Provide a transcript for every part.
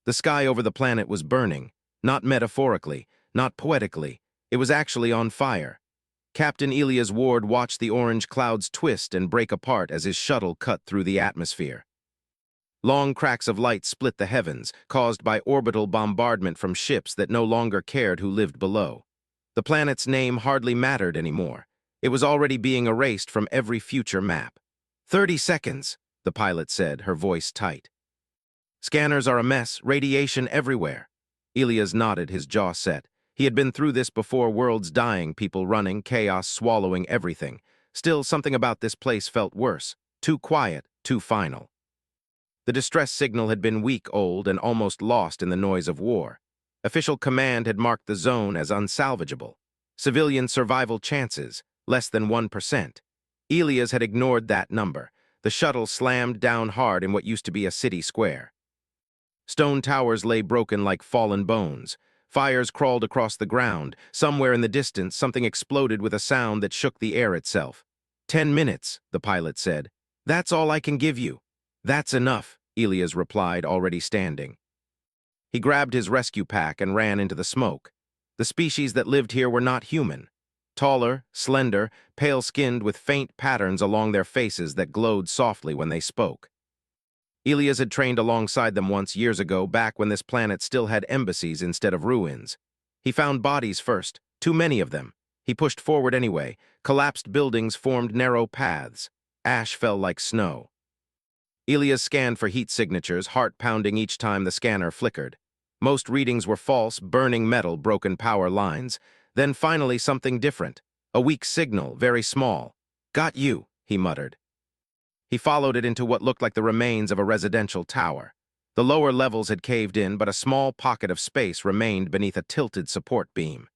The sky over the planet was burning, not metaphorically, not poetically. It was actually on fire. Captain Elias Ward watched the orange clouds twist and break apart as his shuttle cut through the atmosphere. Long cracks of light split the heavens, caused by orbital bombardment from ships that no longer cared who lived below. The planet's name hardly mattered anymore. It was already being erased from every future map. 30 seconds, the pilot said, her voice tight. Scanners are a mess, radiation everywhere. Elias nodded, his jaw set. He had been through this before, worlds dying, people running, chaos swallowing everything. Still, something about this place felt worse. Too quiet, too final. The distress signal had been weak, old, and almost lost in the noise of war. Official command had marked the zone as unsalvageable. Civilian survival chances, less than 1%. Elias had ignored that number. The shuttle slammed down hard in what used to be a city square. Stone towers lay broken like fallen bones. Fires crawled across the ground. Somewhere in the distance, something exploded with a sound that shook the air itself. 10 minutes, the pilot said. That's all I can give you. That's enough, Elias replied, already standing. He grabbed his rescue pack and ran into the smoke. The species that lived here were not human. Taller, slender, pale-skinned with faint patterns along their faces that glowed softly when they spoke. Elias had trained alongside them once years ago, back when this planet still had embassies instead of ruins. He found bodies first, too many of them. He pushed forward anyway. Collapsed buildings formed narrow paths. Ash fell like snow. Elias scanned for heat signatures, heart pounding each time the scanner flickered. Most readings were false, burning metal, broken power lines. Then finally something different. A weak signal, very small. Got you, he muttered. He followed it into what looked like the remains of a residential tower. The lower levels had caved in, but a small pocket of space remained beneath a tilted support beam.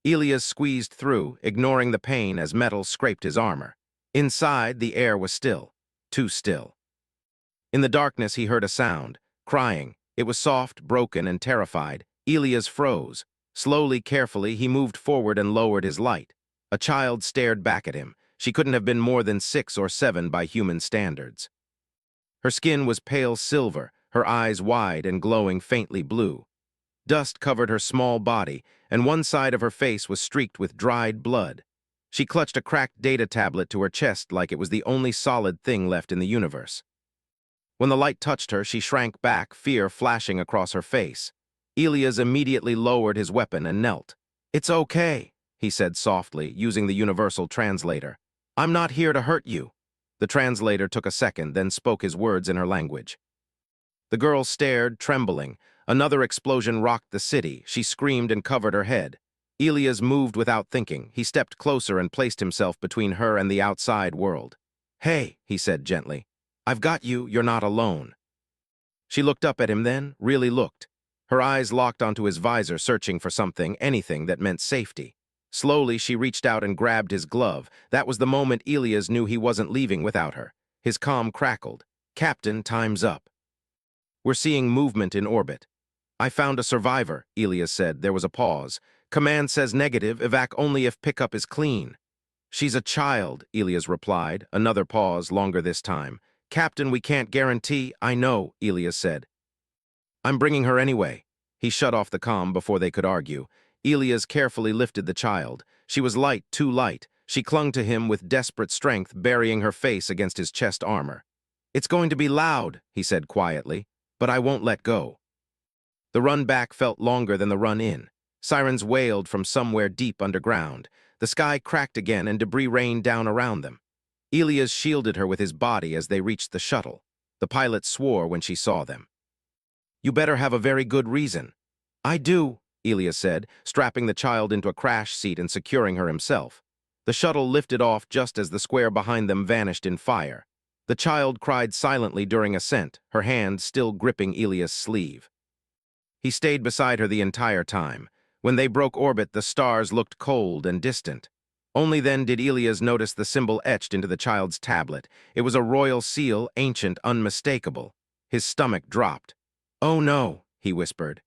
Elias squeezed through, ignoring the pain as metal scraped his armor. Inside, the air was still. Too still. In the darkness, he heard a sound. Crying. It was soft, broken, and terrified. Elias froze. Slowly, carefully, he moved forward and lowered his light. A child stared back at him. She couldn't have been more than 6 or 7 by human standards. Her skin was pale silver, her eyes wide and glowing faintly blue. Dust covered her small body, and one side of her face was streaked with dried blood. She clutched a cracked data tablet to her chest like it was the only solid thing left in the universe. When the light touched her, she shrank back, fear flashing across her face. Elias immediately lowered his weapon and knelt. "It's okay," he said softly, using the universal translator. "I'm not here to hurt you." The translator took a second, then spoke his words in her language. The girl stared, trembling. Another explosion rocked the city. She screamed and covered her head. Elias moved without thinking. He stepped closer and placed himself between her and the outside world. "Hey," he said gently. "I've got you. You're not alone." She looked up at him then, really looked. Her eyes locked onto his visor, searching for something, anything that meant safety. Slowly, she reached out and grabbed his glove. That was the moment Elias knew he wasn't leaving without her. His comm crackled. "Captain, time's up. We're seeing movement in orbit." "I found a survivor," Elias said. There was a pause. "Command says negative, evac only if pickup is clean." "She's a child," Elias replied. Another pause, longer this time. "Captain, we can't guarantee." "I know," Elias said. "I'm bringing her anyway." He shut off the comm before they could argue. Elias carefully lifted the child. She was light, too light. She clung to him with desperate strength, burying her face against his chest armor. "It's going to be loud," he said quietly, "but I won't let go." The run back felt longer than the run in. Sirens wailed from somewhere deep underground. The sky cracked again and debris rained down around them. Elias shielded her with his body as they reached the shuttle. The pilot swore when she saw them. "You better have a very good reason." "I do," Elias said, strapping the child into a crash seat and securing her himself. The shuttle lifted off just as the square behind them vanished in fire. The child cried silently during ascent, her hand still gripping Elias' sleeve. He stayed beside her the entire time. When they broke orbit, the stars looked cold and distant. Only then did Elias notice the symbol etched into the child's tablet. It was a royal seal, ancient, unmistakable. His stomach dropped. "Oh no," he whispered.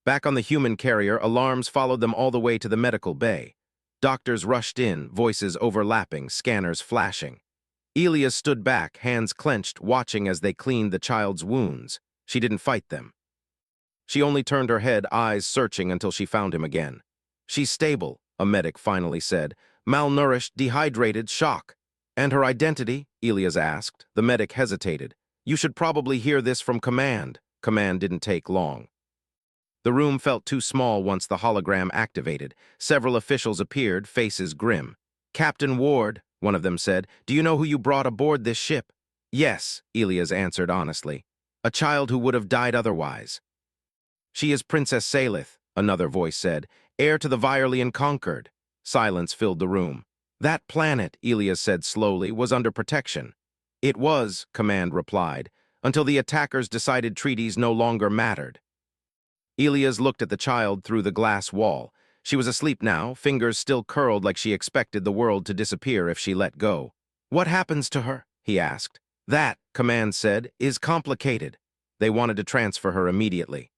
Back on the human carrier, alarms followed them all the way to the medical bay. Doctors rushed in, voices overlapping, scanners flashing. Elias stood back, hands clenched, watching as they cleaned the child's wounds. She didn't fight them. She only turned her head, eyes searching until she found him again. "She's stable," a medic finally said. "Malnourished, dehydrated, shock." "And her identity?" Elias asked. The medic hesitated. "You should probably hear this from Command." Command didn't take long. The room felt too small once the hologram activated. Several officials appeared, faces grim. "Captain Ward," one of them said, "do you know who you brought aboard this ship?" "Yes," Elias answered honestly. "A child who would have died otherwise." "She is Princess Salith," another voice said, "heir to the Virelian Conquered." Silence filled the room. "That planet," Elias said slowly, "was under protection." "It was," Command replied, "until the attackers decided treaties no longer mattered." Elias looked at the child through the glass wall. She was asleep now, fingers still curled like she expected the world to disappear if she let go. "What happens to her?" he asked. "That," Command said, "is complicated." They wanted to transfer her immediately.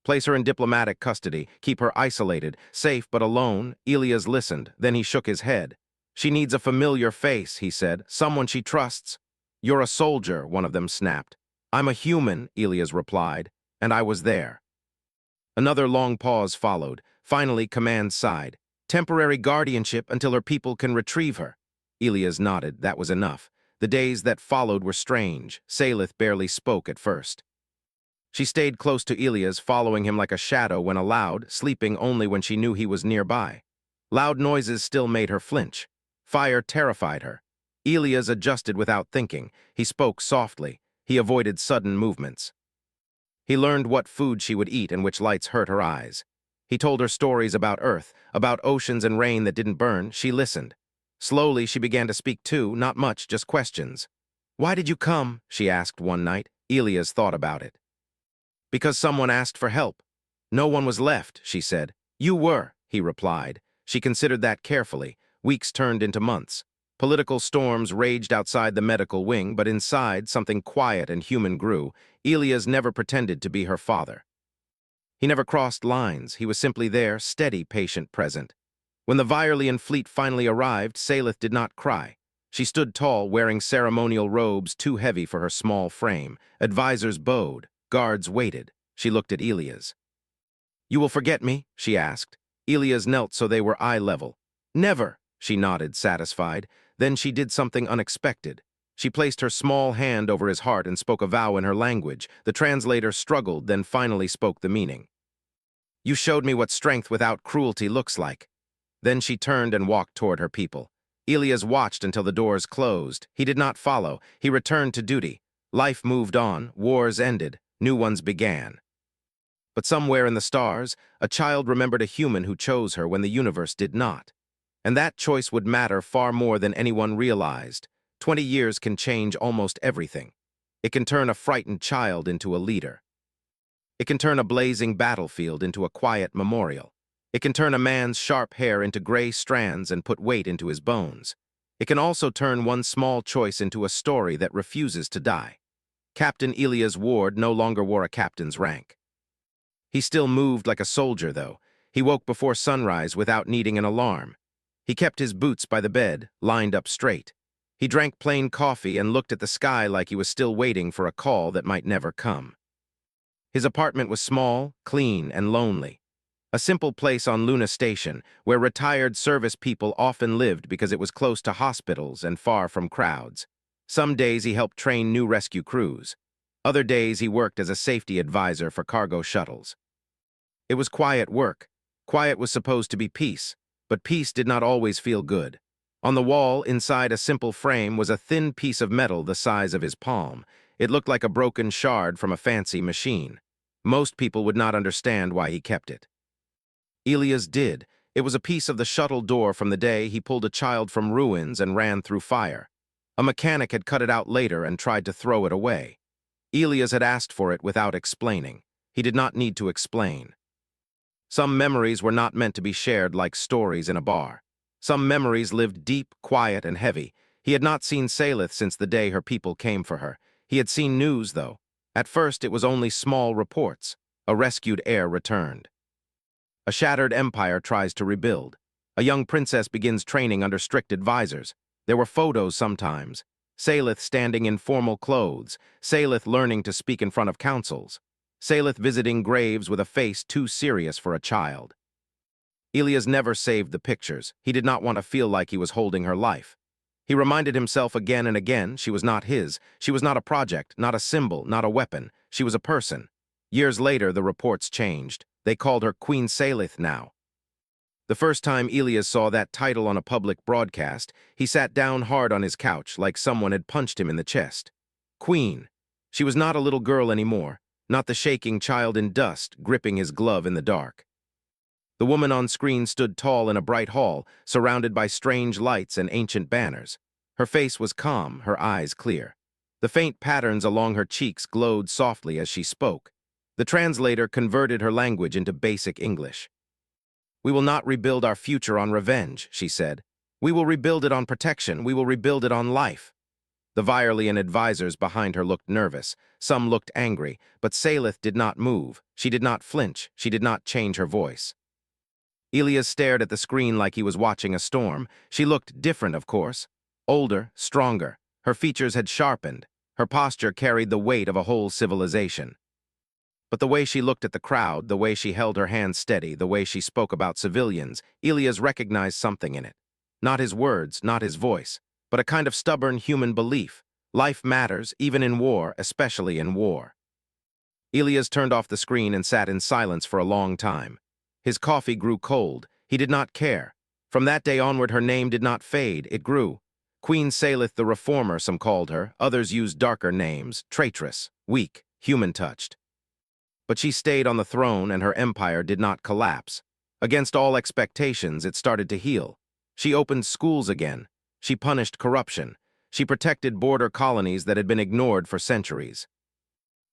"Place her in diplomatic custody, keep her isolated, safe but alone." Elias listened, then he shook his head. "She needs a familiar face," he said, "someone she trusts." "You're a soldier," one of them snapped. "I'm a human," Elias replied, "and I was there." Another long pause followed. Finally, Command sighed. "Temporary guardianship until her people can retrieve her." Elias nodded. That was enough. The days that followed were strange. Salith barely spoke at first. She stayed close to Elias, following him like a shadow when allowed, sleeping only when she knew he was nearby. Loud noises still made her flinch. Fire terrified her. Elias adjusted without thinking. He spoke softly. He avoided sudden movements. He learned what food she would eat and which lights hurt her eyes. He told her stories about Earth, about oceans and rain that didn't burn. She listened. Slowly, she began to speak too, not much, just questions. "Why did you come?" she asked one night. Elias thought about it. "Because someone asked for help." "No one was left," she said. "You were," he replied. She considered that carefully. Weeks turned into months. Political storms raged outside the medical wing, but inside, something quiet and human grew. Elias never pretended to be her father. He never crossed lines. He was simply there, steady, patient, present. When the Virelian fleet finally arrived, Salith did not cry. She stood tall, wearing ceremonial robes too heavy for her small frame. Advisors bowed. Guards waited. She looked at Elias. "You will forget me?" she asked. Elias knelt so they were eye level. "Never," she nodded, satisfied. Then she did something unexpected. She placed her small hand over his heart and spoke a vow in her language. The translator struggled, then finally spoke the meaning. "You showed me what strength without cruelty looks like." Then she turned and walked toward her people. Elias watched until the doors closed. He did not follow. He returned to duty. Life moved on. Wars ended. New ones began. But somewhere in the stars, a child remembered a human who chose her when the universe did not. And that choice would matter far more than anyone realized. 20 years can change almost everything. It can turn a frightened child into a leader. It can turn a blazing battlefield into a quiet memorial. It can turn a man's sharp hair into gray strands and put weight into his bones. It can also turn one small choice into a story that refuses to die. Captain Elias Ward no longer wore a captain's rank. He still moved like a soldier, though. He woke before sunrise without needing an alarm. He kept his boots by the bed, lined up straight. He drank plain coffee and looked at the sky like he was still waiting for a call that might never come. His apartment was small, clean, and lonely. A simple place on Luna Station, where retired service people often lived because it was close to hospitals and far from crowds. Some days he helped train new rescue crews. Other days he worked as a safety advisor for cargo shuttles. It was quiet work. Quiet was supposed to be peace, but peace did not always feel good. On the wall, inside a simple frame, was a thin piece of metal the size of his palm. It looked like a broken shard from a fancy machine. Most people would not understand why he kept it. Elias did. It was a piece of the shuttle door from the day he pulled a child from ruins and ran through fire. A mechanic had cut it out later and tried to throw it away. Elias had asked for it without explaining. He did not need to explain. Some memories were not meant to be shared like stories in a bar. Some memories lived deep, quiet, and heavy. He had not seen Salith since the day her people came for her. He had seen news, though. At first, it was only small reports. A rescued heir returned. A shattered empire tries to rebuild. A young princess begins training under strict advisors. There were photos sometimes. Salith standing in formal clothes. Salith learning to speak in front of councils. Salith visiting graves with a face too serious for a child. Elias never saved the pictures. He did not want to feel like he was holding her life. He reminded himself again and again she was not his. She was not a project, not a symbol, not a weapon. She was a person. Years later, the reports changed. They called her Queen Salith now. The first time Elias saw that title on a public broadcast, he sat down hard on his couch like someone had punched him in the chest. Queen. She was not a little girl anymore, not the shaking child in dust gripping his glove in the dark. The woman on screen stood tall in a bright hall, surrounded by strange lights and ancient banners. Her face was calm, her eyes clear. The faint patterns along her cheeks glowed softly as she spoke. The translator converted her language into basic English. "We will not rebuild our future on revenge," she said. "We will rebuild it on protection. We will rebuild it on life." The Virelian advisors behind her looked nervous. Some looked angry, but Salith did not move. She did not flinch. She did not change her voice. Elias stared at the screen like he was watching a storm. She looked different, of course. Older, stronger. Her features had sharpened. Her posture carried the weight of a whole civilization. But the way she looked at the crowd, the way she held her hands steady, the way she spoke about civilians, Elias recognized something in it. Not his words, not his voice, but a kind of stubborn human belief. Life matters, even in war, especially in war. Elias turned off the screen and sat in silence for a long time. His coffee grew cold. He did not care. From that day onward, her name did not fade. It grew. Queen Salith the Reformer, some called her. Others used darker names: traitress, weak, human-touched. But she stayed on the throne, and her empire did not collapse. Against all expectations, it started to heal. She opened schools again. She punished corruption. She protected border colonies that had been ignored for centuries.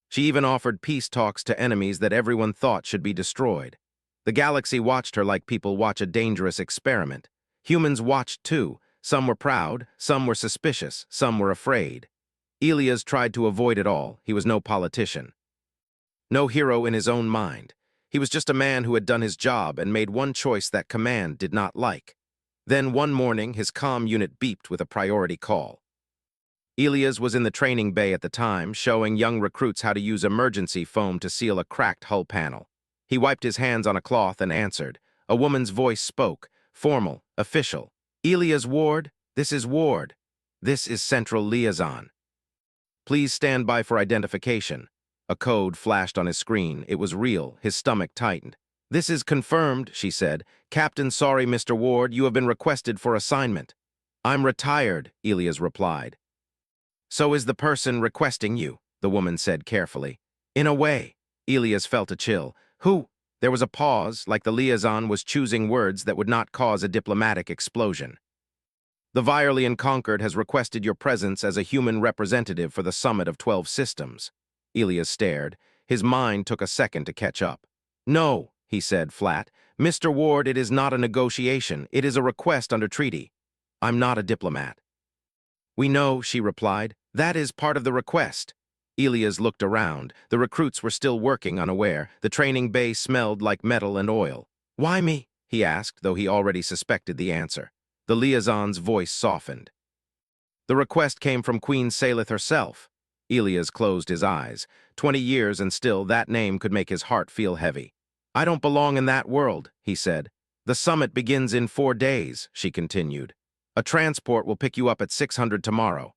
She even offered peace talks to enemies that everyone thought should be destroyed. The galaxy watched her like people watch a dangerous experiment. Humans watched too. Some were proud, some were suspicious, some were afraid. Elias tried to avoid it all. He was no politician. No hero in his own mind. He was just a man who had done his job and made one choice that command did not like. Then one morning, his comm unit beeped with a priority call. Elias was in the training bay at the time, showing young recruits how to use emergency foam to seal a cracked hull panel. He wiped his hands on a cloth and answered. A woman's voice spoke, formal, official. "Elias Ward, this is Ward. This is Central Liaison. Please stand by for identification." A code flashed on his screen. It was real. His stomach tightened. "This is confirmed," she said. "Captain, sorry, Mr. Ward, you have been requested for assignment." "I'm retired," Elias replied. "So is the person requesting you," the woman said carefully. "In a way." Elias felt a chill. "Who?" There was a pause, like the liaison was choosing words that would not cause a diplomatic explosion. "The Virelian Conquered has requested your presence as a human representative for the Summit of 12 Systems." Elias stared. His mind took a second to catch up. "No," he said flat. "Mr. Ward, it is not a negotiation. It is a request under treaty. I'm not a diplomat." "We know," she replied. "That is part of the request." Elias looked around. The recruits were still working unaware. The training bay smelled like metal and oil. "Why me?" he asked, though he already suspected the answer. The liaison's voice softened. "The request came from Queen Salith herself." Elias closed his eyes. 20 years and still that name could make his heart feel heavy. "I don't belong in that world," he said. "The summit begins in 4 days," she continued. "A transport will pick you up at 600 tomorrow."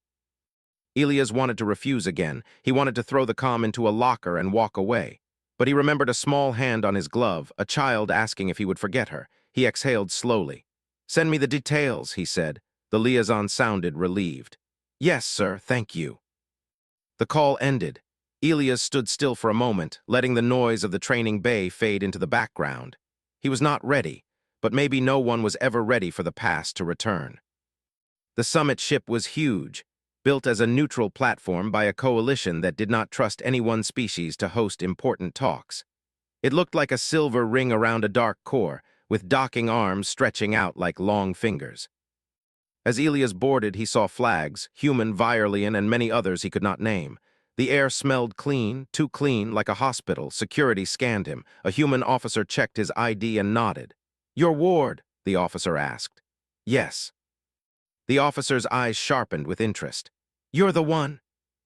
Elias wanted to refuse again. He wanted to throw the comm into a locker and walk away. But he remembered a small hand on his glove, a child asking if he would forget her. He exhaled slowly. "Send me the details," he said. The liaison sounded relieved. "Yes, sir, thank you." The call ended. Elias stood still for a moment, letting the noise of the training bay fade into the background. He was not ready, but maybe no one was ever ready for the past to return. The summit ship was huge, built as a neutral platform by a coalition that did not trust any one species to host important talks. It looked like a silver ring around a dark core, with docking arms stretching out like long fingers. As Elias boarded, he saw flags, human, Virelian, and many others he could not name. The air smelled clean, too clean, like a hospital. Security scanned him. A human officer checked his ID and nodded. "Your Ward?" the officer asked. "Yes." The officer's eyes sharpened with interest. "You're the one?"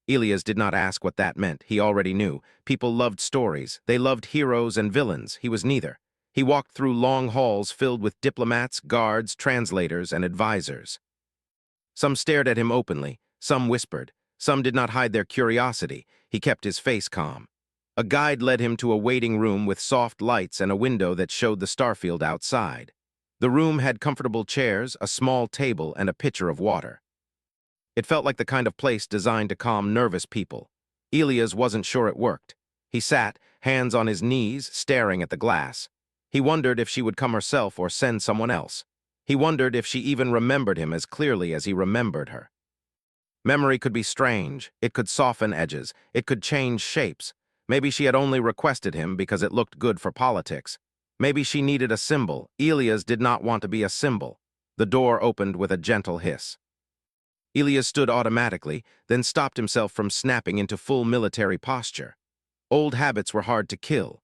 Elias did not ask what that meant. He already knew. People loved stories. They loved heroes and villains. He was neither. He walked through long halls filled with diplomats, guards, translators, and advisors. Some stared at him openly. Some whispered. Some did not hide their curiosity. He kept his face calm. A guide led him to a waiting room with soft lights and a window that showed the starfield outside. The room had comfortable chairs, a small table, and a pitcher of water. It felt like the kind of place designed to calm nervous people. Elias wasn't sure it worked. He sat, hands on his knees, staring at the glass. He wondered if she would come herself or send someone else. He wondered if she even remembered him as clearly as he remembered her. Memory could be strange. It could soften edges. It could change shapes. Maybe she had only requested him because it looked good for politics. Maybe she needed a symbol. Elias did not want to be a symbol. The door opened with a gentle hiss. Elias stood automatically, then stopped himself from snapping into full military posture. Old habits were hard to kill.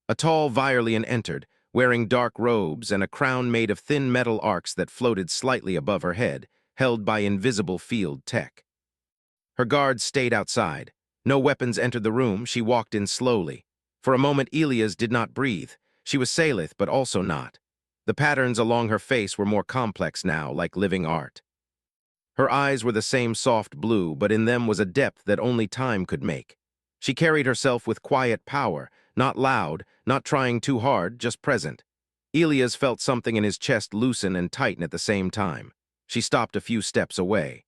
A tall Virelian entered, wearing dark robes and a crown made of thin metal arcs that floated slightly above her head, held by invisible field tech. Her guards stayed outside. No weapons entered the room. She walked in slowly. For a moment, Elias did not breathe. She was Salith, but also not. The patterns along her face were more complex now, like living art. Her eyes were the same soft blue, but in them was a depth that only time could make. She carried herself with quiet power, not loud, not trying too hard, just present. Elias felt something in his chest loosen and tighten at the same time. She stopped a few steps away.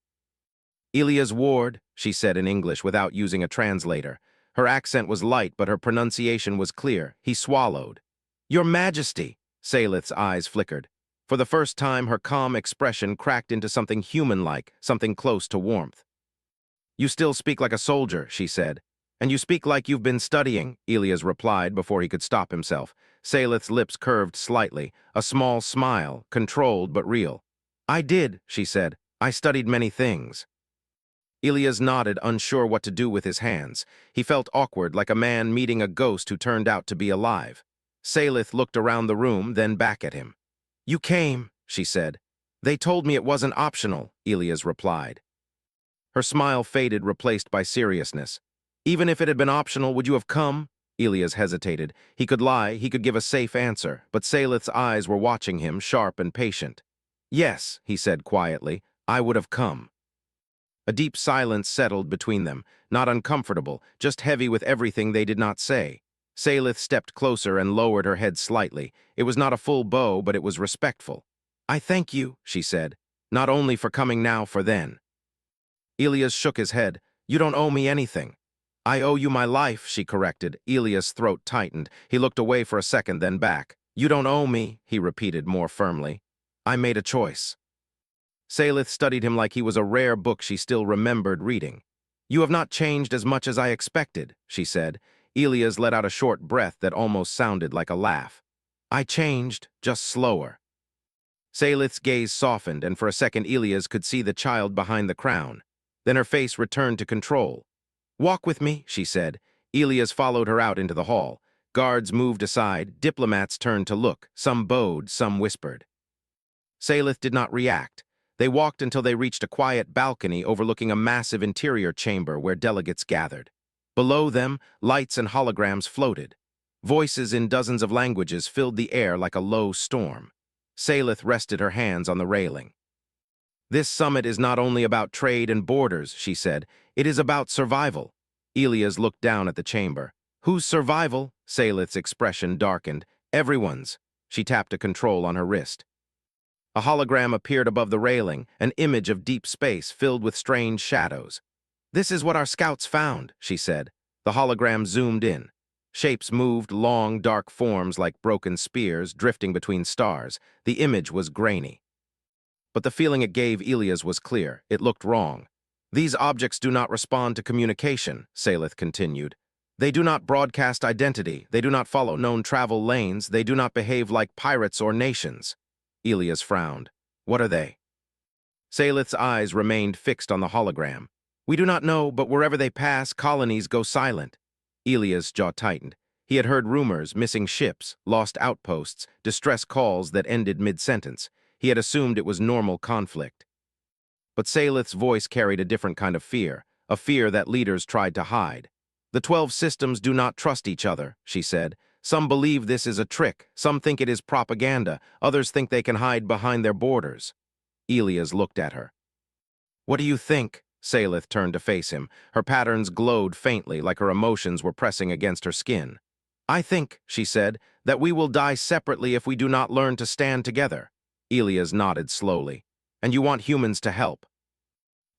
"Elias Ward," she said in English without using a translator. Her accent was light, but her pronunciation was clear. He swallowed. "Your Majesty," Salith's eyes flickered. For the first time, her calm expression cracked into something human-like, something close to warmth. "You still speak like a soldier," she said. "And you speak like you've been studying," Elias replied before he could stop himself. Salith's lips curved slightly, a small smile, controlled but real. "I did," she said. "I studied many things." Elias nodded, unsure what to do with his hands. He felt awkward, like a man meeting a ghost who turned out to be alive. Salith looked around the room, then back at him. "You came," she said. "They told me it wasn't optional," Elias replied. Her smile faded, replaced by seriousness. "Even if it had been optional, would you have come?" Elias hesitated. He could lie, he could give a safe answer, but Salith's eyes were watching him, sharp and patient. "Yes," he said quietly, "I would have come." A deep silence settled between them, not uncomfortable, just heavy with everything they did not say. Salith stepped closer and lowered her head slightly. It was not a full bow, but it was respectful. "I thank you," she said, "not only for coming now, for then." Elias shook his head. "You don't owe me anything." "I owe you my life," she corrected. Elias' throat tightened. He looked away for a second, then back. "You don't owe me," he repeated more firmly. "I made a choice." Salith studied him like he was a rare book she still remembered reading. "You have not changed as much as I expected," she said. Elias let out a short breath that almost sounded like a laugh. "I changed, just slower." Salith's gaze softened, and for a second Elias could see the child behind the crown. Then her face returned to control. "Walk with me," she said. Elias followed her out into the hall. Guards moved aside, diplomats turned to look. Some bowed, some whispered. Salith did not react. They walked until they reached a quiet balcony overlooking a massive interior chamber where delegates gathered. Below them, lights and holograms floated. Voices in dozens of languages filled the air like a low storm. Salith rested her hands on the railing. "This summit is not only about trade and borders," she said. "It is about survival." Elias looked down at the chamber. "Whose survival?" Salith's expression darkened. "Everyone's." She tapped a control on her wrist. A hologram appeared above the railing, an image of deep space filled with strange shadows. "This is what our scouts found," she said. The hologram zoomed in. Shapes moved, long, dark forms like broken spears drifting between stars. The image was grainy. But the feeling it gave Elias was clear. It looked wrong. "These objects do not respond to communication," Salith continued. "They do not broadcast identity. They do not follow known travel lanes. They do not behave like pirates or nations." Elias frowned. "What are they?" Salith's eyes remained fixed on the hologram. "We do not know, but wherever they pass, colonies go silent." Elias' jaw tightened. He had heard rumors, missing ships, lost outposts, distress calls that ended mid-sentence. He had assumed it was normal conflict. But Salith's voice carried a different kind of fear, a fear that leaders tried to hide. The 12 systems do not trust each other, she said. Some believe this is a trick, some think it is propaganda, others think they can hide behind their borders. Elias looked at her. What do you think? Salith turned to face him. Her patterns glowed faintly, like her emotions were pressing against her skin. I think, she said, that we will die separately if we do not learn to stand together. Elias nodded slowly. And you want humans to help?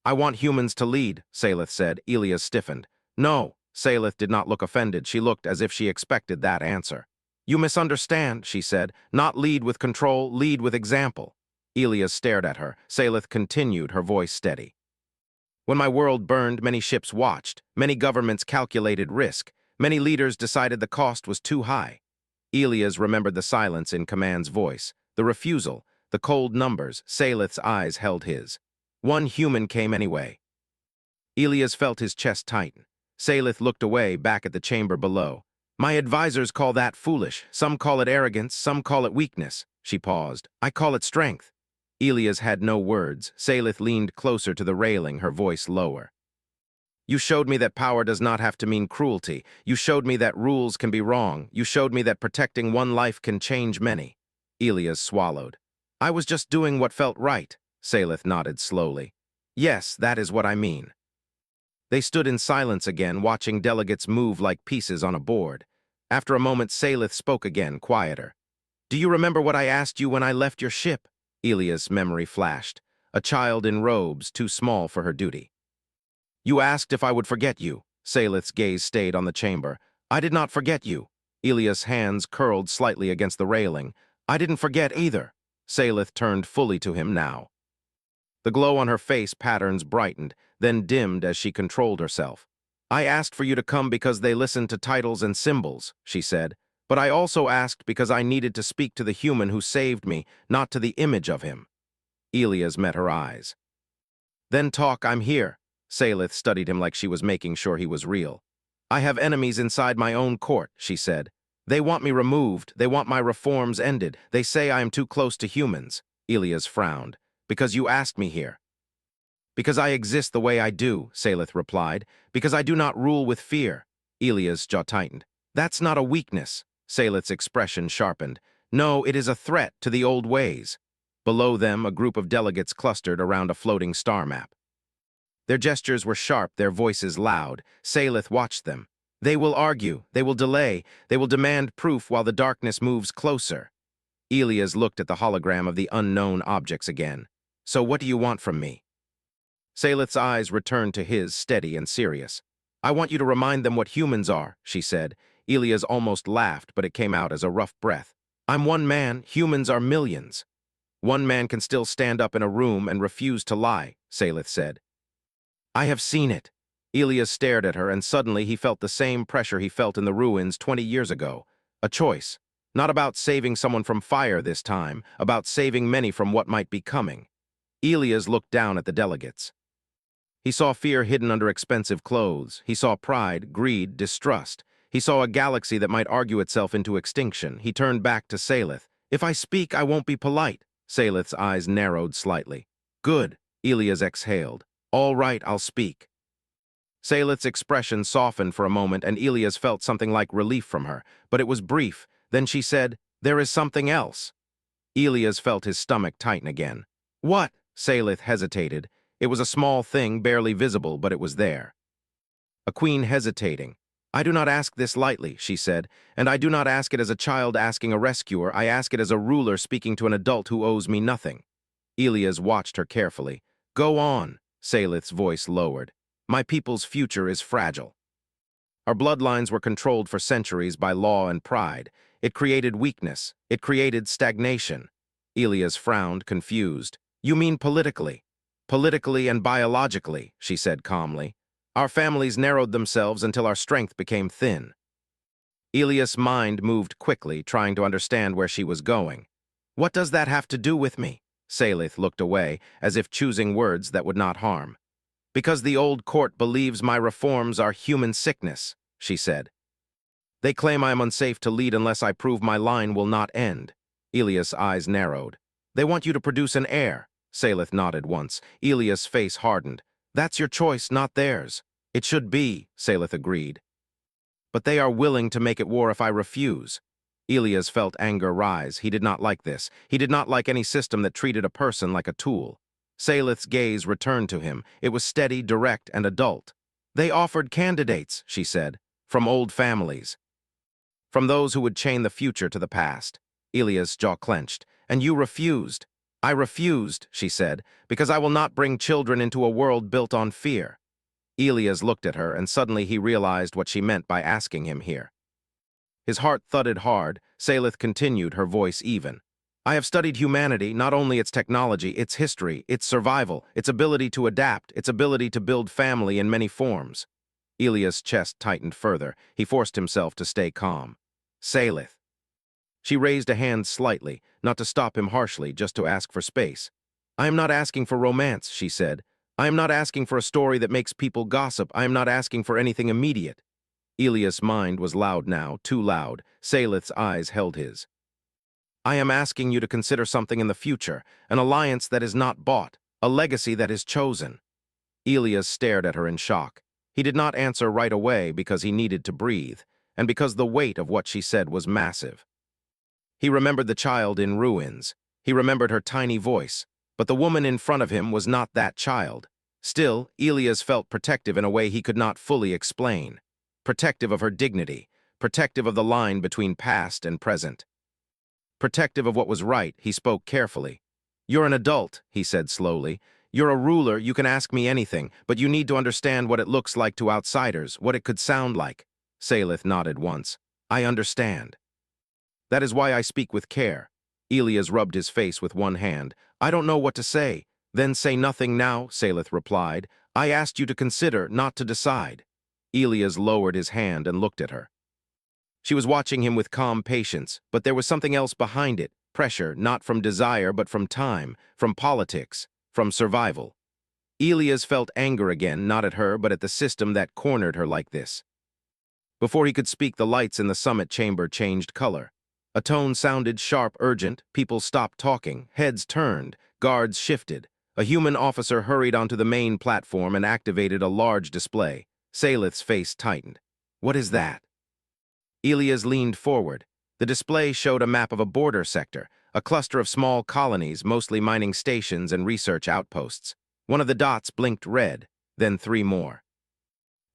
I want humans to lead, Salith said. Elias stiffened. No. Salith did not look offended. She looked as if she expected that answer. You misunderstand, she said. Not lead with control, lead with example. Elias stared at her. Salith continued, her voice steady. When my world burned, many ships watched. Many governments calculated risk. Many leaders decided the cost was too high. Elias remembered the silence in Command's voice, the refusal, the cold numbers. Salith's eyes held his. One human came anyway. Elias felt his chest tighten. Salith looked away, back at the chamber below. My advisors call that foolish. Some call it arrogance, some call it weakness. She paused. I call it strength. Elias had no words. Salith leaned closer to the railing, her voice lower. You showed me that power does not have to mean cruelty. You showed me that rules can be wrong. You showed me that protecting one life can change many. Elias swallowed. I was just doing what felt right. Salith nodded slowly. Yes, that is what I mean. They stood in silence again, watching delegates move like pieces on a board. After a moment, Salith spoke again, quieter. Do you remember what I asked you when I left your ship? Elias' memory flashed. A child in robes, too small for her duty. You asked if I would forget you. Salith's gaze stayed on the chamber. I did not forget you. Elias' hands curled slightly against the railing. I didn't forget either. Salith turned fully to him now. The glow on her face patterns brightened, then dimmed as she controlled herself. I asked for you to come because they listened to titles and symbols, she said, but I also asked because I needed to speak to the human who saved me, not to the image of him. Elias met her eyes. Then talk, I'm here. Salith studied him like she was making sure he was real. I have enemies inside my own court, she said. They want me removed, they want my reforms ended, they say I am too close to humans. Elias frowned. Because you asked me here. Because I exist the way I do, Salith replied. Because I do not rule with fear. Elias' jaw tightened. That's not a weakness. Salith's expression sharpened. No, it is a threat to the old ways. Below them, a group of delegates clustered around a floating star map. Their gestures were sharp, their voices loud. Salith watched them. They will argue, they will delay, they will demand proof while the darkness moves closer. Elias looked at the hologram of the unknown objects again. So what do you want from me? Salith's eyes returned to his, steady and serious. I want you to remind them what humans are, she said. Elias almost laughed, but it came out as a rough breath. I'm one man, humans are millions. One man can still stand up in a room and refuse to lie, Salith said. I have seen it. Elias stared at her, and suddenly he felt the same pressure he felt in the ruins 20 years ago. A choice. Not about saving someone from fire this time, about saving many from what might be coming. Elias looked down at the delegates. He saw fear hidden under expensive clothes. He saw pride, greed, distrust. He saw a galaxy that might argue itself into extinction. He turned back to Salith. If I speak, I won't be polite. Salith's eyes narrowed slightly. Good, Elias exhaled. All right, I'll speak. Salith's expression softened for a moment, and Elias felt something like relief from her, but it was brief. Then she said, there is something else. Elias felt his stomach tighten again. What? Salith hesitated. It was a small thing, barely visible, but it was there. A queen hesitating. I do not ask this lightly, she said, and I do not ask it as a child asking a rescuer. I ask it as a ruler speaking to an adult who owes me nothing. Elias watched her carefully. Go on, Salith's voice lowered. My people's future is fragile. Our bloodlines were controlled for centuries by law and pride. It created weakness. It created stagnation. Elias frowned, confused. You mean politically? Politically and biologically, she said calmly. Our families narrowed themselves until our strength became thin. Elias' mind moved quickly, trying to understand where she was going. What does that have to do with me? Salith looked away, as if choosing words that would not harm. Because the old court believes my reforms are human sickness, she said. They claim I am unsafe to lead unless I prove my line will not end. Elias' eyes narrowed. They want you to produce an heir. Salith nodded once. Elias' face hardened. That's your choice, not theirs. It should be, Salith agreed. But they are willing to make it war if I refuse. Elias felt anger rise. He did not like this. He did not like any system that treated a person like a tool. Salith's gaze returned to him. It was steady, direct, and adult. They offered candidates, she said, from old families, from those who would chain the future to the past. Elias' jaw clenched. And you refused. I refused, she said, because I will not bring children into a world built on fear. Elias looked at her, and suddenly he realized what she meant by asking him here. His heart thudded hard. Salith continued, her voice even. I have studied humanity, not only its technology, its history, its survival, its ability to adapt, its ability to build family in many forms. Elias' chest tightened further. He forced himself to stay calm. Salith. She raised a hand slightly, not to stop him harshly, just to ask for space. I am not asking for romance, she said. I am not asking for a story that makes people gossip. I am not asking for anything immediate. Elias' mind was loud now, too loud. Salith's eyes held his. I am asking you to consider something in the future, an alliance that is not bought, a legacy that is chosen. Elias stared at her in shock. He did not answer right away because he needed to breathe, and because the weight of what she said was massive. He remembered the child in ruins. He remembered her tiny voice, but the woman in front of him was not that child. Still, Elias felt protective in a way he could not fully explain. Protective of her dignity, protective of the line between past and present. Protective of what was right, he spoke carefully. You're an adult, he said slowly. You're a ruler, you can ask me anything, but you need to understand what it looks like to outsiders, what it could sound like. Salith nodded once. I understand. That is why I speak with care. Elias rubbed his face with one hand. I don't know what to say. Then say nothing now, Salith replied. I asked you to consider, not to decide. Elias lowered his hand and looked at her. She was watching him with calm patience, but there was something else behind it, pressure, not from desire but from time, from politics, from survival. Elias felt anger again, not at her but at the system that cornered her like this. Before he could speak, the lights in the summit chamber changed color. A tone sounded sharp, urgent. People stopped talking, heads turned, guards shifted. A human officer hurried onto the main platform and activated a large display. Salith's face tightened. What is that? Elias leaned forward. The display showed a map of a border sector, a cluster of small colonies, mostly mining stations and research outposts. One of the dots blinked red, then 3 more.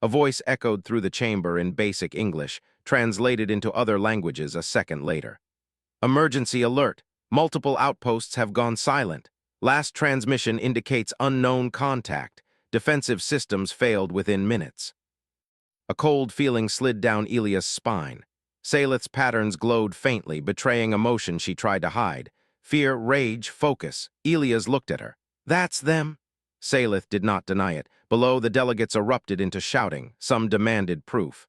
A voice echoed through the chamber in basic English, translated into other languages a second later. Emergency alert. Multiple outposts have gone silent. Last transmission indicates unknown contact. Defensive systems failed within minutes. A cold feeling slid down Elias' spine. Salith's patterns glowed faintly, betraying emotion she tried to hide. Fear, rage, focus. Elias looked at her. That's them. Salith did not deny it. Below, the delegates erupted into shouting. Some demanded proof.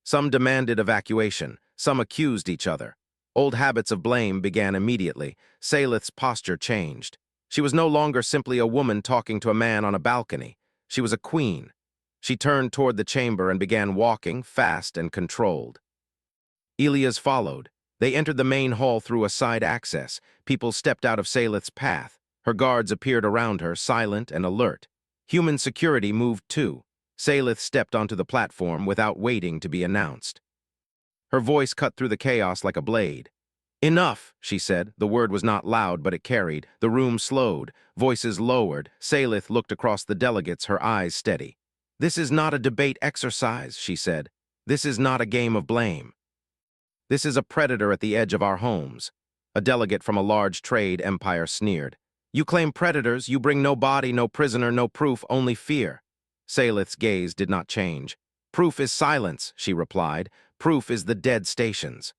Some demanded evacuation. Some accused each other. Old habits of blame began immediately. Salith's posture changed. She was no longer simply a woman talking to a man on a balcony. She was a queen. She turned toward the chamber and began walking, fast and controlled. Elias followed. They entered the main hall through a side access. People stepped out of Salith's path. Her guards appeared around her, silent and alert. Human security moved too. Salith stepped onto the platform without waiting to be announced. Her voice cut through the chaos like a blade. Enough, she said. The word was not loud, but it carried. The room slowed. Voices lowered. Salith looked across the delegates, her eyes steady. This is not a debate exercise, she said. This is not a game of blame. This is a predator at the edge of our homes. A delegate from a large trade empire sneered. You claim predators, you bring no body, no prisoner, no proof, only fear. Salith's gaze did not change. Proof is silence, she replied. Proof is the dead stations.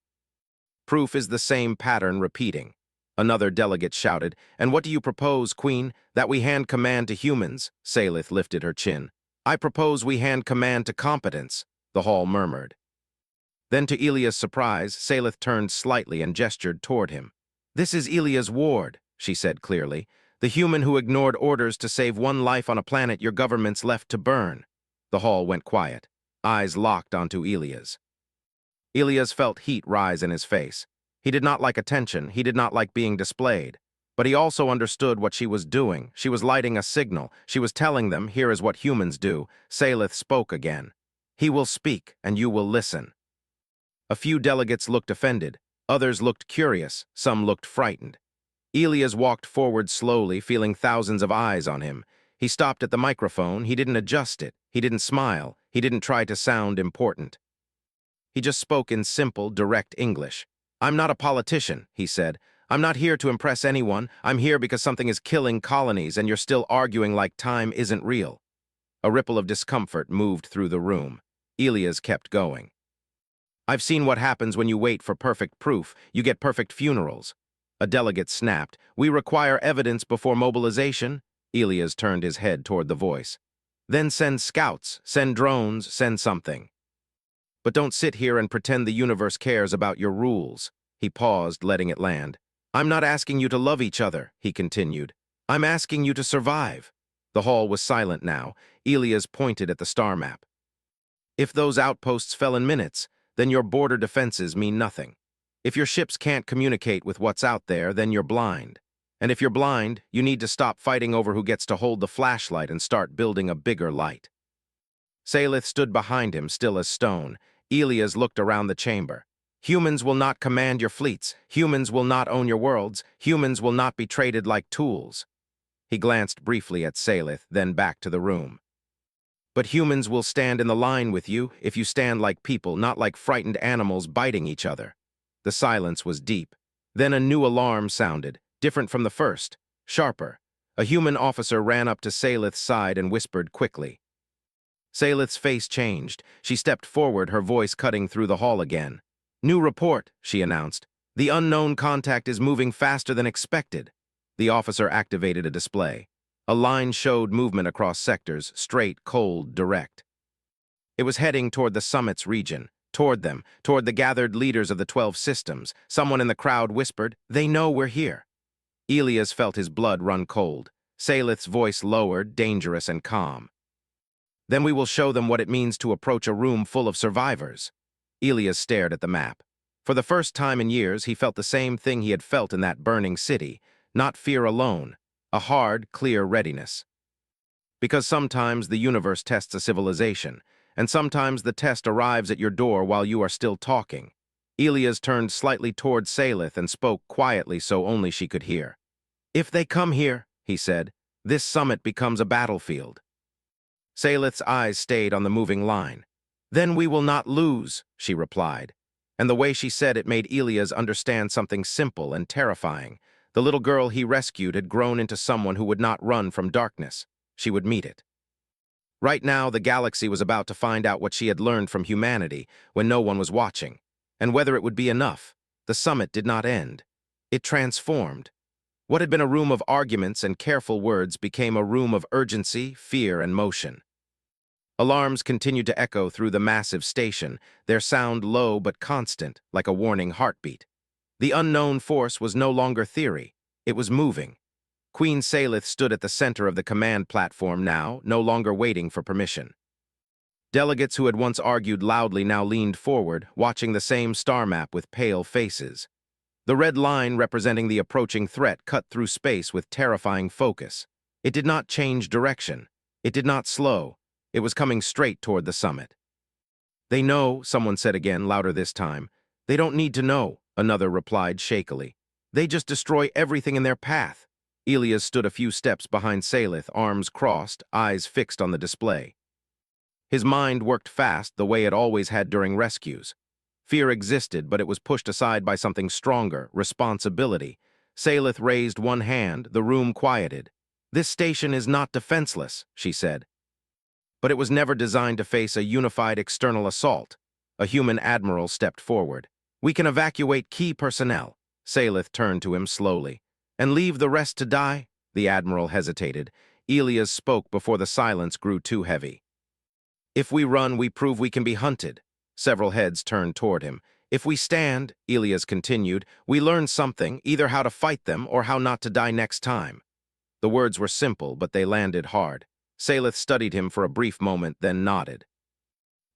Proof is the same pattern repeating. Another delegate shouted, And what do you propose, Queen? That we hand command to humans? Salith lifted her chin. I propose we hand command to competence, the hall murmured. Then to Elias' surprise, Salith turned slightly and gestured toward him. This is Elias' ward, she said clearly, the human who ignored orders to save one life on a planet your governments left to burn. The hall went quiet, eyes locked onto Elias. Elias felt heat rise in his face. He did not like attention, he did not like being displayed. But he also understood what she was doing. She was lighting a signal. She was telling them, here is what humans do. Salith spoke again. He will speak, and you will listen. A few delegates looked offended. Others looked curious. Some looked frightened. Elias walked forward slowly, feeling thousands of eyes on him. He stopped at the microphone. He didn't adjust it. He didn't smile. He didn't try to sound important. He just spoke in simple, direct English. "I'm not a politician," he said. "I'm not here to impress anyone. I'm here because something is killing colonies and you're still arguing like time isn't real." A ripple of discomfort moved through the room. Elias kept going. "I've seen what happens when you wait for perfect proof. You get perfect funerals." A delegate snapped. "We require evidence before mobilization." Elias turned his head toward the voice. "Then send scouts, send drones, send something. But don't sit here and pretend the universe cares about your rules." He paused, letting it land. "I'm not asking you to love each other," he continued. "I'm asking you to survive." The hall was silent now. Elias pointed at the star map. "If those outposts fell in minutes, then your border defenses mean nothing. If your ships can't communicate with what's out there, then you're blind. And if you're blind, you need to stop fighting over who gets to hold the flashlight and start building a bigger light." Salith stood behind him, still as stone. Elias looked around the chamber. "Humans will not command your fleets. Humans will not own your worlds. Humans will not be traded like tools." He glanced briefly at Salith, then back to the room. "But humans will stand in the line with you if you stand like people, not like frightened animals biting each other." The silence was deep. Then a new alarm sounded, different from the first, sharper. A human officer ran up to Salith's side and whispered quickly. Salith's face changed. She stepped forward, her voice cutting through the hall again. "New report," she announced. "The unknown contact is moving faster than expected." The officer activated a display. A line showed movement across sectors, straight, cold, direct. It was heading toward the summit's region, toward them, toward the gathered leaders of the 12 systems. Someone in the crowd whispered, "They know we're here." Elias felt his blood run cold. Salith's voice lowered, dangerous and calm. "Then we will show them what it means to approach a room full of survivors." Elias stared at the map. For the first time in years, he felt the same thing he had felt in that burning city, not fear alone, a hard, clear readiness. Because sometimes the universe tests a civilization, and sometimes the test arrives at your door while you are still talking. Elias turned slightly toward Salith and spoke quietly so only she could hear. "If they come here," he said, "this summit becomes a battlefield." Salith's eyes stayed on the moving line. "Then we will not lose," she replied. And the way she said it made Elias understand something simple and terrifying. The little girl he rescued had grown into someone who would not run from darkness. She would meet it. Right now, the galaxy was about to find out what she had learned from humanity when no one was watching, and whether it would be enough. The summit did not end. It transformed. What had been a room of arguments and careful words became a room of urgency, fear, and motion. Alarms continued to echo through the massive station, their sound low but constant, like a warning heartbeat. The unknown force was no longer theory. It was moving. Queen Salith stood at the center of the command platform now, no longer waiting for permission. Delegates who had once argued loudly now leaned forward, watching the same star map with pale faces. The red line representing the approaching threat cut through space with terrifying focus. It did not change direction. It did not slow. It was coming straight toward the summit. "They know," someone said again, louder this time. "They don't need to know," another replied shakily. "They just destroy everything in their path." Elias stood a few steps behind Salith, arms crossed, eyes fixed on the display. His mind worked fast the way it always had during rescues. Fear existed, but it was pushed aside by something stronger, responsibility. Salith raised one hand, the room quieted. "This station is not defenseless," she said. But it was never designed to face a unified external assault. A human admiral stepped forward. "We can evacuate key personnel." Salith turned to him slowly. "And leave the rest to die?" The admiral hesitated. Elias spoke before the silence grew too heavy. "If we run, we prove we can be hunted." Several heads turned toward him. "If we stand," Elias continued, "we learn something, either how to fight them or how not to die next time." The words were simple, but they landed hard. Salith studied him for a brief moment, then nodded.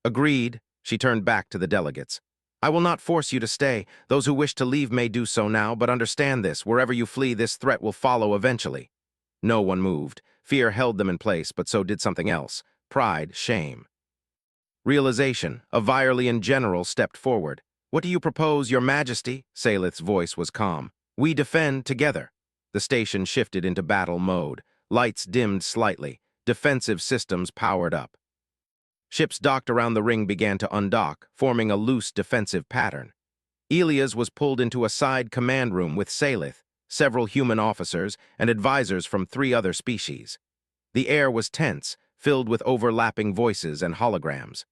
"Agreed." She turned back to the delegates. I will not force you to stay. Those who wish to leave may do so now, but understand this. Wherever you flee, this threat will follow eventually. No one moved. Fear held them in place, but so did something else. Pride, shame. Realization. A Viralian general stepped forward. What do you propose, Your Majesty? Salith's voice was calm. We defend together. The station shifted into battle mode. Lights dimmed slightly. Defensive systems powered up. Ships docked around the ring began to undock, forming a loose defensive pattern. Elias was pulled into a side command room with Salith, several human officers, and advisors from 3 other species. The air was tense, filled with overlapping voices and holograms.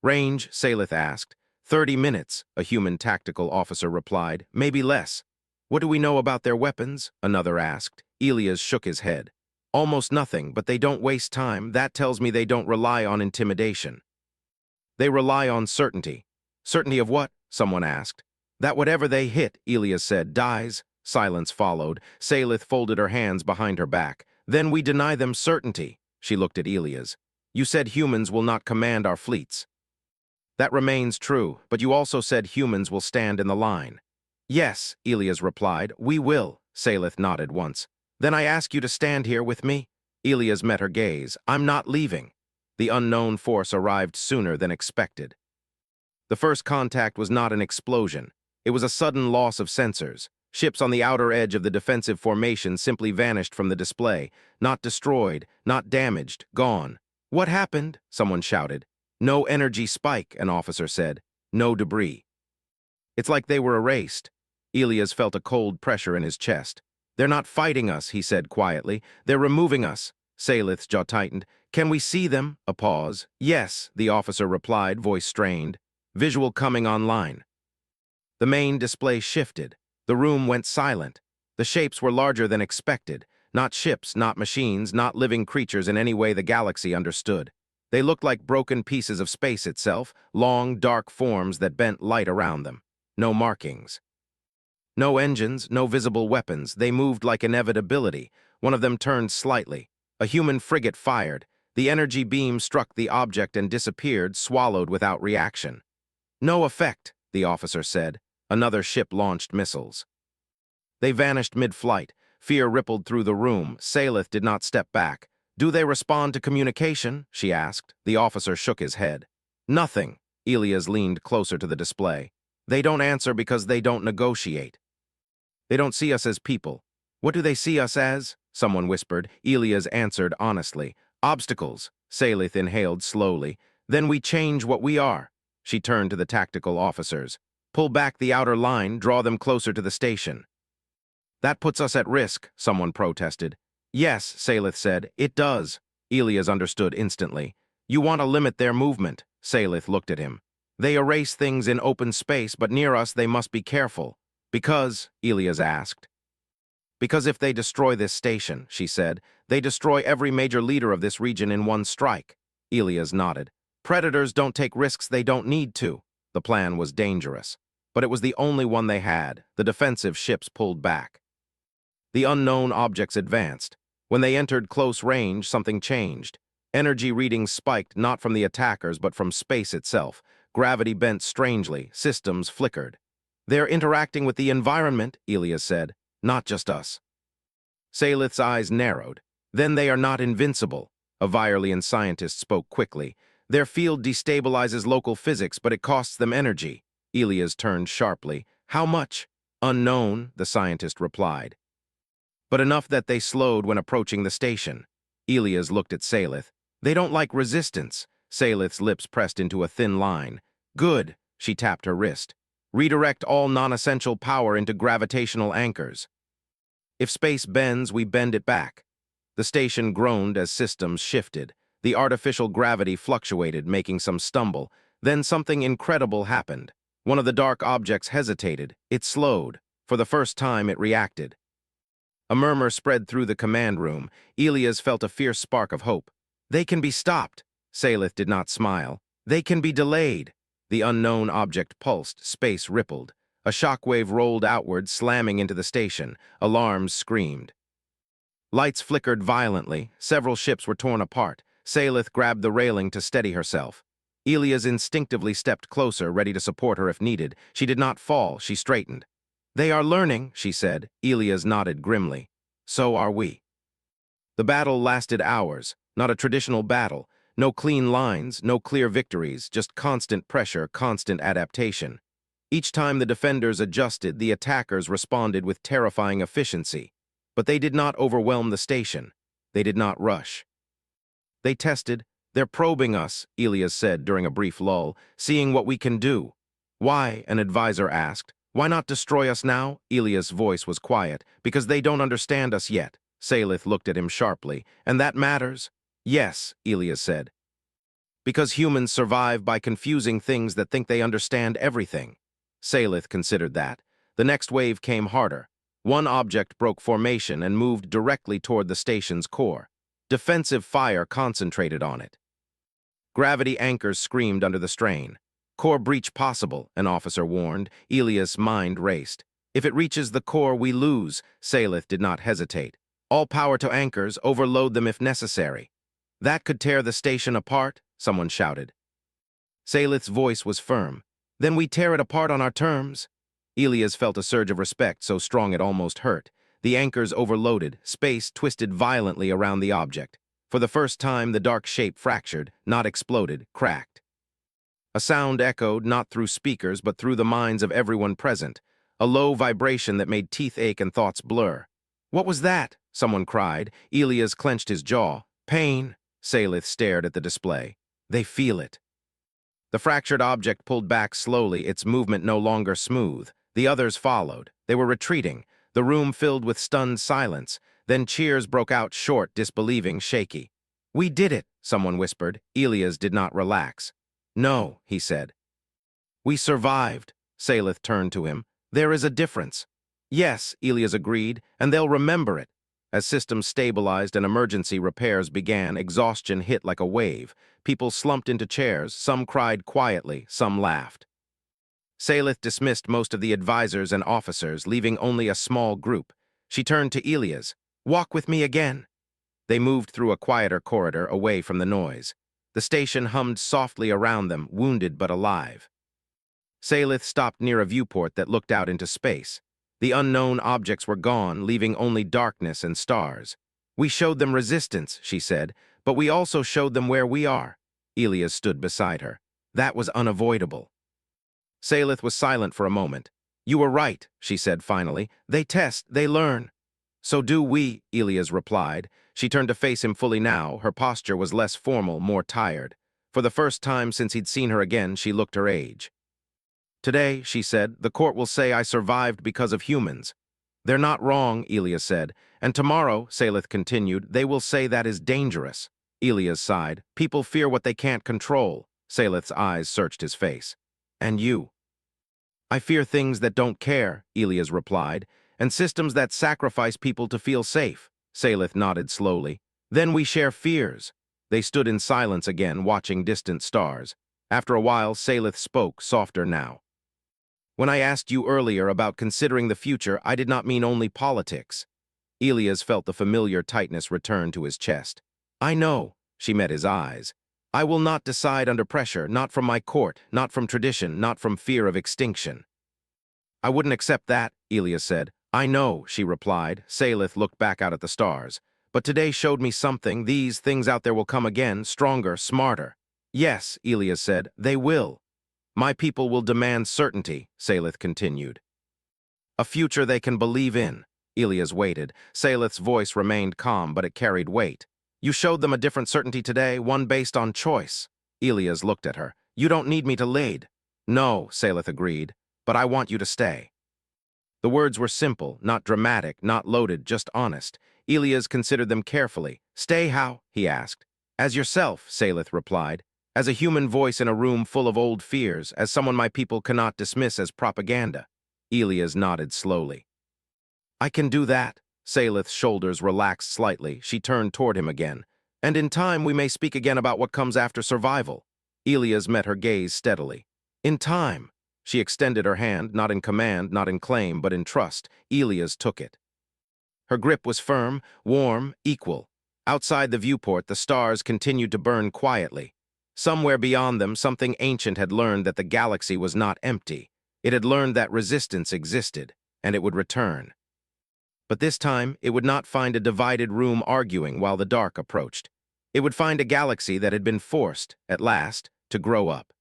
Range, Salith asked. 30 minutes, a human tactical officer replied. Maybe less. What do we know about their weapons? Another asked. Elias shook his head. Almost nothing, but they don't waste time. That tells me they don't rely on intimidation. They rely on certainty. Certainty of what? Someone asked. That whatever they hit, Elias said, dies. Silence followed. Salith folded her hands behind her back. Then we deny them certainty. She looked at Elias. You said humans will not command our fleets. That remains true, but you also said humans will stand in the line. Yes, Elias replied. We will. Salith nodded once. Then I ask you to stand here with me. Elias met her gaze. I'm not leaving. The unknown force arrived sooner than expected. The first contact was not an explosion. It was a sudden loss of sensors. Ships on the outer edge of the defensive formation simply vanished from the display. Not destroyed, not damaged, gone. What happened? Someone shouted. No energy spike, an officer said. No debris. It's like they were erased. Elias felt a cold pressure in his chest. They're not fighting us, he said quietly. They're removing us. Salith's jaw tightened. Can we see them? A pause. Yes, the officer replied, voice strained. Visual coming online. The main display shifted. The room went silent. The shapes were larger than expected. Not ships, not machines, not living creatures in any way the galaxy understood. They looked like broken pieces of space itself, long, dark forms that bent light around them. No markings. No engines, no visible weapons. They moved like inevitability. One of them turned slightly. A human frigate fired. The energy beam struck the object and disappeared, swallowed without reaction. No effect, the officer said. Another ship launched missiles. They vanished mid-flight. Fear rippled through the room. Salith did not step back. Do they respond to communication? She asked. The officer shook his head. Nothing. Elias leaned closer to the display. They don't answer because they don't negotiate. They don't see us as people. What do they see us as? Someone whispered. Elias answered honestly. Obstacles. Salith inhaled slowly. Then we change what we are. She turned to the tactical officers. Pull back the outer line, draw them closer to the station. That puts us at risk, someone protested. Yes, Salith said, it does. Elias understood instantly. You want to limit their movement. Salith looked at him. They erase things in open space, but near us they must be careful. Because, Elias asked. Because if they destroy this station, she said, they destroy every major leader of this region in one strike. Elias nodded. Predators don't take risks they don't need to. The plan was dangerous. But it was the only one they had. The defensive ships pulled back. The unknown objects advanced. When they entered close range, something changed. Energy readings spiked not from the attackers but from space itself. Gravity bent strangely. Systems flickered. They're interacting with the environment, Elias said. Not just us. Salith's eyes narrowed. Then they are not invincible. A Viralian scientist spoke quickly. Their field destabilizes local physics, but it costs them energy. Elias turned sharply. How much? Unknown, the scientist replied. But enough that they slowed when approaching the station. Elias looked at Salith. They don't like resistance. Salith's lips pressed into a thin line. Good, she tapped her wrist. Redirect all non-essential power into gravitational anchors. If space bends, we bend it back. The station groaned as systems shifted. The artificial gravity fluctuated, making some stumble. Then something incredible happened. One of the dark objects hesitated. It slowed. For the first time, it reacted. A murmur spread through the command room. Elias felt a fierce spark of hope. They can be stopped. Salith did not smile. They can be delayed. The unknown object pulsed. Space rippled. A shockwave rolled outward, slamming into the station. Alarms screamed. Lights flickered violently. Several ships were torn apart. Salith grabbed the railing to steady herself. Elias instinctively stepped closer, ready to support her if needed. She did not fall, she straightened. "They are learning," she said. Elias nodded grimly. "So are we." The battle lasted hours, not a traditional battle. No clean lines, no clear victories, just constant pressure, constant adaptation. Each time the defenders adjusted, the attackers responded with terrifying efficiency. But they did not overwhelm the station. They did not rush. They tested. "They're probing us," Elias said during a brief lull, "seeing what we can do." "Why?" an advisor asked. "Why not destroy us now?" Elias' voice was quiet. "Because they don't understand us yet." Salith looked at him sharply. "And that matters?" "Yes," Elias said. "Because humans survive by confusing things that think they understand everything." Salith considered that. The next wave came harder. One object broke formation and moved directly toward the station's core. Defensive fire concentrated on it. Gravity anchors screamed under the strain. "Core breach possible," an officer warned. Elias' mind raced. "If it reaches the core, we lose." Salith did not hesitate. "All power to anchors, overload them if necessary." "That could tear the station apart," someone shouted. Salith's voice was firm. "Then we tear it apart on our terms." Elias felt a surge of respect so strong it almost hurt. The anchors overloaded, space twisted violently around the object. For the first time, the dark shape fractured, not exploded, cracked. A sound echoed, not through speakers, but through the minds of everyone present. A low vibration that made teeth ache and thoughts blur. "What was that?" someone cried. Elias clenched his jaw. "Pain." Salith stared at the display. "They feel it." The fractured object pulled back slowly, its movement no longer smooth. The others followed. They were retreating. The room filled with stunned silence. Then cheers broke out, short, disbelieving, shaky. "We did it," someone whispered. Elias did not relax. "No," he said. "We survived." Salith turned to him. "There is a difference." "Yes," Elias agreed, "and they'll remember it." As systems stabilized and emergency repairs began, exhaustion hit like a wave. People slumped into chairs, some cried quietly, some laughed. Salith dismissed most of the advisors and officers, leaving only a small group. She turned to Elias. "Walk with me again." They moved through a quieter corridor, away from the noise. The station hummed softly around them, wounded but alive. Salith stopped near a viewport that looked out into space. The unknown objects were gone, leaving only darkness and stars. "We showed them resistance," she said, "but we also showed them where we are." Elias stood beside her. "That was unavoidable." Salith was silent for a moment. "You were right," she said finally. "They test, they learn." "So do we," Elias replied. She turned to face him fully now. Her posture was less formal, more tired. For the first time since he'd seen her again, she looked her age. "Today," she said, "the court will say I survived because of humans." "They're not wrong," Elias said. "And tomorrow," Salith continued, "they will say that is dangerous." Elias sighed. "People fear what they can't control." Salith's eyes searched his face. "And you?" "I fear things that don't care," Elias replied, "and systems that sacrifice people to feel safe." Salith nodded slowly. "Then we share fears." They stood in silence again, watching distant stars. After a while, Salith spoke, softer now. "When I asked you earlier about considering the future, I did not mean only politics." Elias felt the familiar tightness return to his chest. "I know," she met his eyes. "I will not decide under pressure, not from my court, not from tradition, not from fear of extinction." "I wouldn't accept that," Elias said. "I know," she replied. Salith looked back out at the stars. "But today showed me something. These things out there will come again, stronger, smarter." "Yes," Elias said, "they will." "My people will demand certainty," Salith continued. "A future they can believe in." Elias waited. Salith's voice remained calm, but it carried weight. "You showed them a different certainty today, one based on choice." Elias looked at her. "You don't need me to lead." "No," Salith agreed, "but I want you to stay." The words were simple, not dramatic, not loaded, just honest. Elias considered them carefully. "Stay how?" he asked. "As yourself," Salith replied. "As a human voice in a room full of old fears, as someone my people cannot dismiss as propaganda." Elias nodded slowly. "I can do that." Salith's shoulders relaxed slightly. She turned toward him again. "And in time we may speak again about what comes after survival." Elias met her gaze steadily. "In time." She extended her hand, not in command, not in claim, but in trust. Elias took it. Her grip was firm, warm, equal. Outside the viewport, the stars continued to burn quietly. Somewhere beyond them, something ancient had learned that the galaxy was not empty. It had learned that resistance existed, and it would return. But this time, it would not find a divided room arguing while the dark approached. It would find a galaxy that had been forced, at last, to grow up.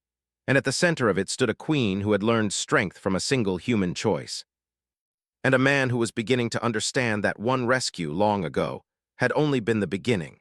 And at the center of it stood a queen who had learned strength from a single human choice. And a man who was beginning to understand that one rescue long ago had only been the beginning.